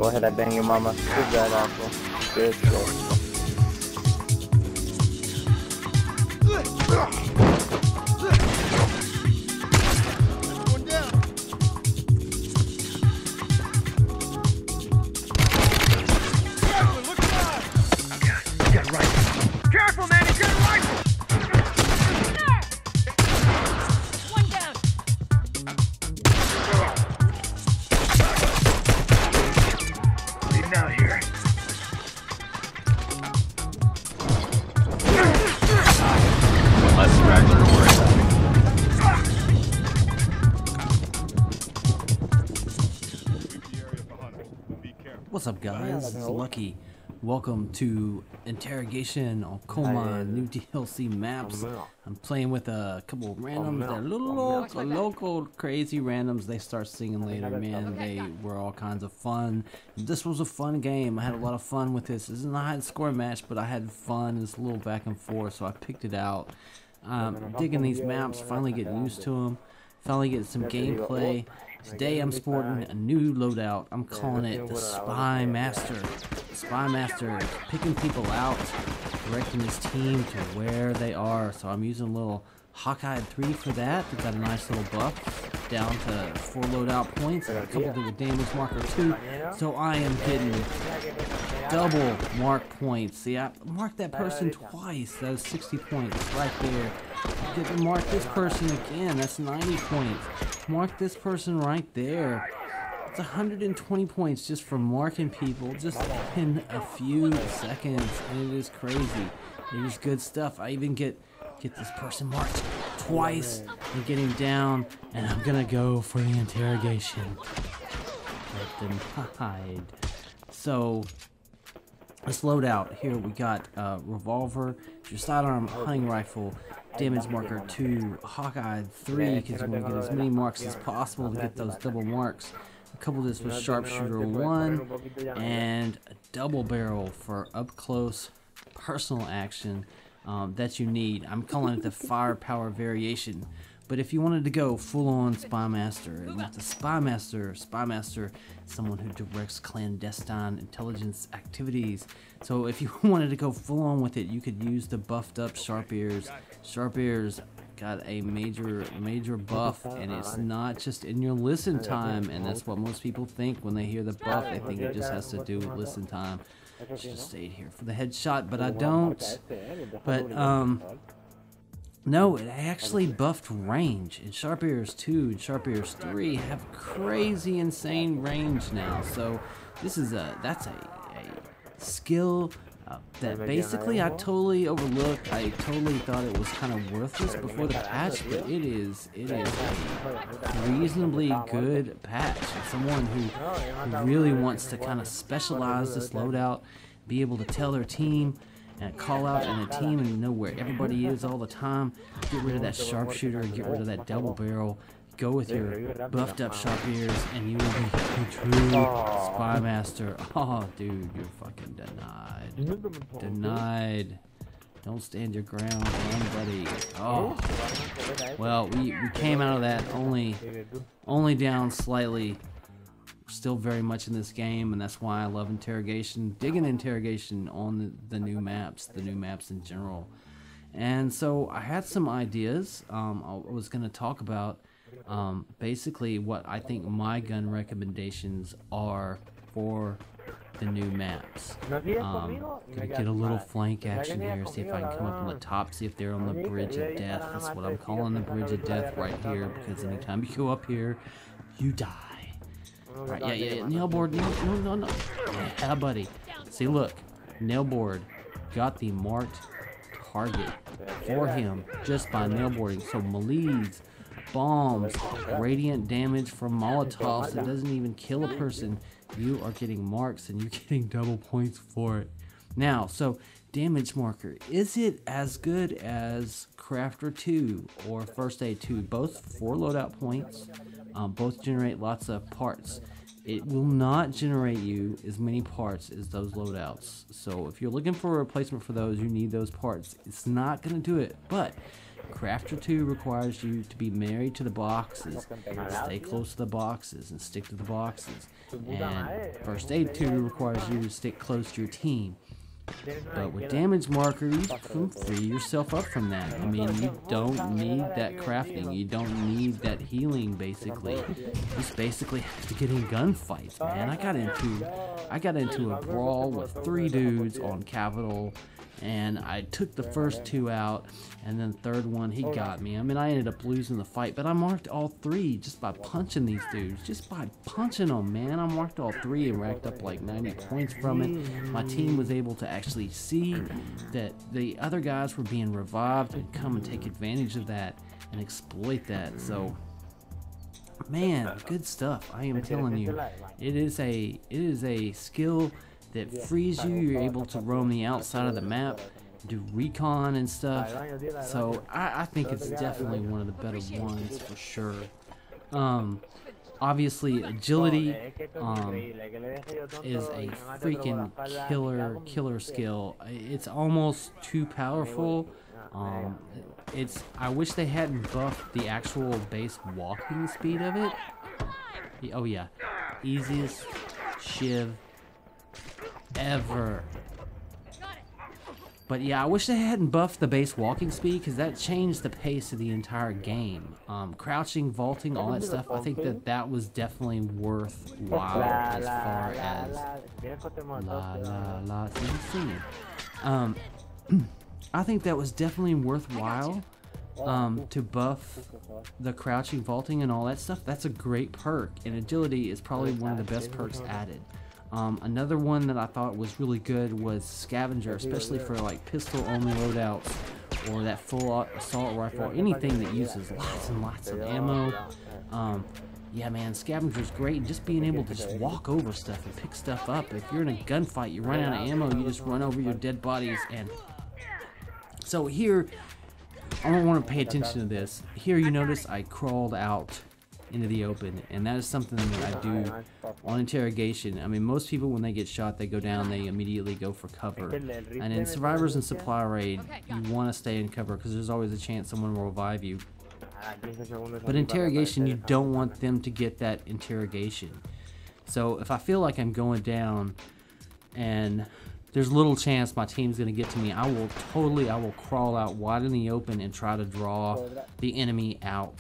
Go ahead, I bang your mama. Good job, also. Good shit. What's up, guys? It's Lucky. Welcome to Interrogation on Coleman, new DLC maps. I'm playing with a couple of randoms. They're little local crazy randoms. They start singing later, man. They were all kinds of fun. This was a fun game. I had a lot of fun with this. This is not a high score match, but I had fun. It's a little back and forth, so I picked it out. Digging these maps, finally getting used to them. Finally getting some gameplay. Today I'm sporting a new loadout. I'm calling it the Spymaster. The Spymaster is picking people out, directing his team to where they are. So I'm using a little Hawkeye 3 for that. We've got a nice little buff down to 4 loadout points. I coupled it with damage marker 2. So I am getting double mark points. See, I marked that person twice. That was 60 points right there. I get to mark this person again. That's 90 points. Mark this person right there. It's 120 points just for marking people just in a few seconds, and it is crazy. It is good stuff. I even get this person marked twice and get him down, and I'm gonna go for the interrogation. Denied. So let's load out. Here we got revolver, your sidearm hunting rifle, damage marker 2, Hawkeye 3, because you want to get as many marks as possible to get those double marks. A couple of this with sharpshooter 1 and a double barrel for up close personal action that you need. I'm calling it the firepower variation. But if you wanted to go full-on Spymaster, and that's a Spymaster is someone who directs clandestine intelligence activities. So if you wanted to go full-on with it, you could use the buffed up Sharp Ears. Sharp Ears got a major buff, and it's not just in your listen time, and that's what most people think when they hear the buff. They think it just has to do with listen time. I should have stayed here for the headshot, but I don't. But no, it actually buffed range. And Sharp Ears 2 and Sharp Ears 3 have crazy insane range now. So this is that's a skill that basically I totally overlooked. I totally thought it was kind of worthless before the patch, but it is a reasonably good patch. And someone who really wants to kind of specialize this loadout, be able to tell their team and call out in a team and know where everybody is all the time. Get rid of that sharpshooter, get rid of that double barrel, go with your buffed up Sharp Ears, and you will be a true Spymaster. Oh, dude, you're fucking denied. Denied. Don't stand your ground, run, buddy. Oh, well, we came out of that only down slightly. Still very much in this game, and that's why I love Interrogation, digging Interrogation on the new maps in general. And so I had some ideas. I was going to talk about basically what I think my gun recommendations are for the new maps. Gonna get a little flank action here, see if I can come up on the top, see if they're on the bridge of death. That's what I'm calling the bridge of death right here, because anytime you go up here, you die. Alright, yeah, nail board, no. Yeah, buddy. See, look, nail board got the marked target for him just by nail boarding. So melees, bombs, radiant damage from Molotovs, it doesn't even kill a person. You are getting marks and you're getting double points for it. Now, so damage marker, is it as good as Crafter 2 or First Aid 2? Both 4 loadout points, both generate lots of parts. It will not generate you as many parts as those loadouts. So if you're looking for a replacement for those, you need those parts. It's not going to do it, but Crafter 2 requires you to be married to the boxes, stay close to the boxes, and stick to the boxes. And First Aid 2 requires you to stick close to your team. But with Damage Marker, you can free yourself up from that. I mean, you don't need that crafting. You don't need that healing, basically. You just basically have to get in gunfights, man. I got into a brawl with 3 dudes on Capital, and I took the first 2 out, and then the third one, he got me. I mean, I ended up losing the fight, but I marked all 3 just by punching these dudes. Just by punching them, man. I marked all 3 and racked up like 90 points from it. My team was able to actually see that the other guys were being revived and come and take advantage of that and exploit that. So, man, good stuff. I am telling you, it is a skill that frees you. You're able to roam the outside of the map, do recon and stuff. So I think it's definitely one of the better ones for sure. Obviously, agility is a freaking killer skill. It's almost too powerful. I wish they hadn't buffed the actual base walking speed of it. Oh yeah, easiest shiv ever. But yeah, I wish they hadn't buffed the base walking speed, because that changed the pace of the entire game. Crouching, vaulting, all that stuff, I think that was definitely worthwhile as far as singing. I think that was definitely worthwhile to buff the crouching, vaulting, and all that stuff. That's a great perk, and agility is probably one of the best perks added. Another one that I thought was really good was Scavenger, especially for like pistol-only loadouts or that full assault rifle, or anything that uses lots and lots of ammo. Yeah, man, Scavenger is great. And just being able to just walk over stuff and pick stuff up. If you're in a gunfight, you run out of ammo, you just run over your dead bodies. And so here, I don't want to pay attention to this. Here, you notice I crawled out into the open, and that is something that I do on Interrogation. I mean, most people, when they get shot, they go down, they immediately go for cover. And in Survivors and Supply Raid, you want to stay in cover because there's always a chance someone will revive you. But Interrogation, you don't want them to get that interrogation. So if I feel like I'm going down and there's little chance my team's going to get to me, I will crawl out wide in the open and try to draw the enemy out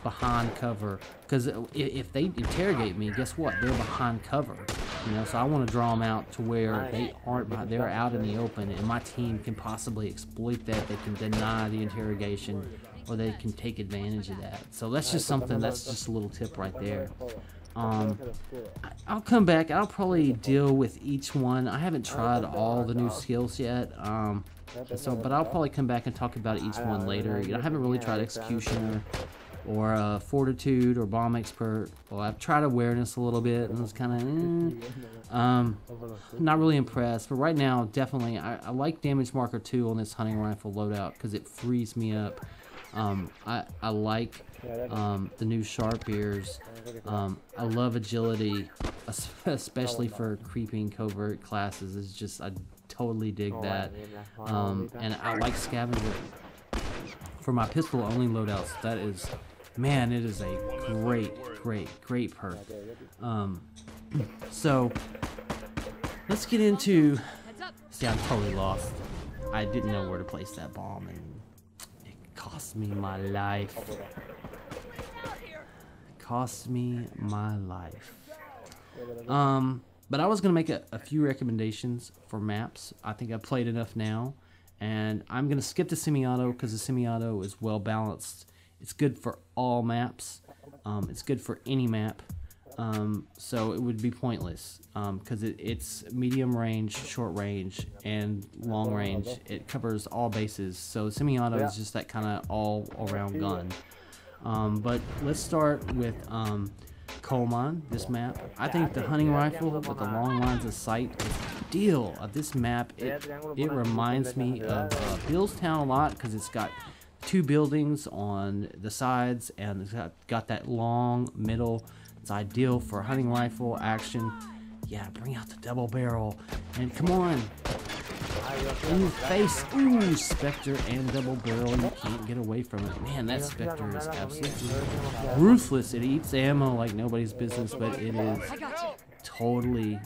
behind cover. Because if they interrogate me, guess what? They're behind cover. You know, so I want to draw them out to where they aren't behind, they're out in the open, and my team can possibly exploit that. They can deny the interrogation, or they can take advantage of that. So that's just something, that's just a little tip right there. I'll come back. I'll probably deal with each one. I haven't tried all the new skills yet, but I'll probably come back and talk about each one later. You know, I haven't really tried Executioner or Fortitude or Bomb Expert. Well, I've tried Awareness a little bit, and it's kind of not really impressed. But right now, definitely, I like Damage Marker 2 on this hunting rifle loadout because it frees me up. I like the new Sharp Ears. I love agility, especially for creeping covert classes. It's just, I totally dig that. And I like Scavenger for my pistol only loadouts. That is, man, it is a great perk. So let's get into, see, I'm totally lost. I didn't know where to place that bomb, and cost me my life. Cost me my life. But I was gonna make a few recommendations for maps. I think I've played enough now, and I'm gonna skip the semi-auto because the semi-auto is well balanced. It's good for all maps. It's good for any map. So it would be pointless because it's medium range, short range, and long range. It covers all bases. So semi-auto is just that kind of all-around gun. But let's start with Coal Mine, this map. I think the hunting rifle with the long lines of sight is ideal. This map, it reminds me of Billstown a lot because it's got 2 buildings on the sides and it's got that long middle. It's ideal for hunting rifle action. Yeah, bring out the double barrel. And come on. in your face. Ooh, Spectre and double barrel. You can't get away from it. Man, that Spectre is absolutely ruthless. It eats ammo like nobody's business, but it is totally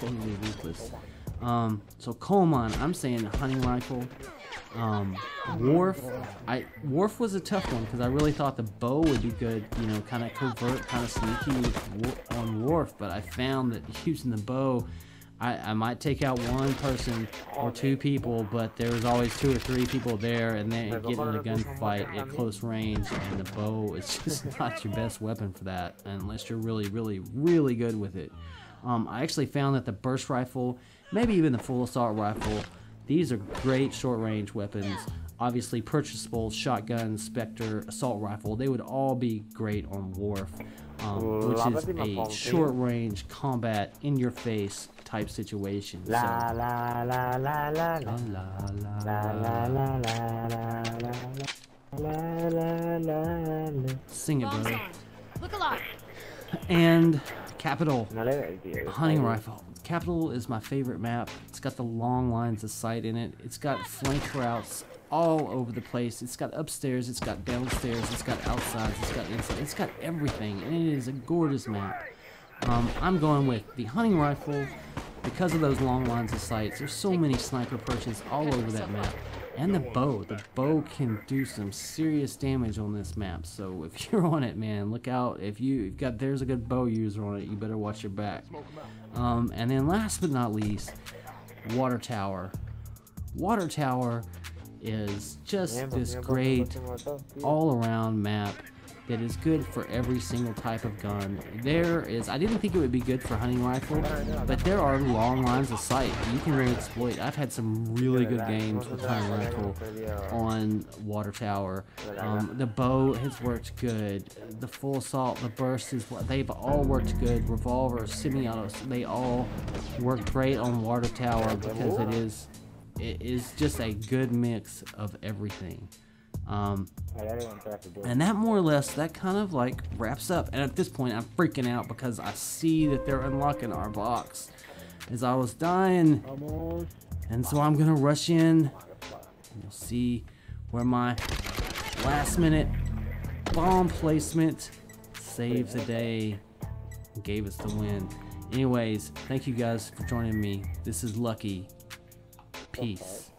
ruthless. So Coleman, I'm saying hunting rifle. Wharf was a tough one because I really thought the bow would be good, you know, kind of covert, kind of sneaky on Wharf, but I found that using the bow, I might take out one person or two people, but there was always 2 or 3 people there, and then getting in a gunfight at close range, and the bow is just not your best weapon for that, unless you're really good with it. I actually found that the burst rifle, maybe even the full assault rifle, these are great short-range weapons. Obviously, purchasable shotgun, Spectre, assault rifle, they would all be great on Wharf, which is a short-range combat, in-your-face type situation. So, sing it, brother. Look alive. And Capital, hunting rifle. Capital is my favorite map. It's got the long lines of sight in it. It's got flank routes all over the place. It's got upstairs, it's got downstairs, it's got outsides, it's got inside. It's got everything, and it is a gorgeous map. I'm going with the hunting rifle because of those long lines of sight. There's so many sniper perches all over that map. And the bow. The bow can do some serious damage on this map. So if you're on it, man, look out. If there's a good bow user on it, you better watch your back. And then last but not least, Water Tower. Water Tower is just this great all-around map that is good for every single type of gun. I didn't think it would be good for hunting rifle, but there are long lines of sight you can really exploit. I've had some really good games with hunting rifle on Water Tower. The bow has worked good. The full assault, the burst they've all worked good. Revolver, semi-autos, they all work great on Water Tower because it is just a good mix of everything. And that more or less, that kind of like wraps up. And at this point, I'm freaking out because I see that they're unlocking our box as I was dying. And so I'm gonna rush in and you'll see where my last minute bomb placement saves the day, gave us the win. Anyways, thank you guys for joining me. This is Lucky. Peace.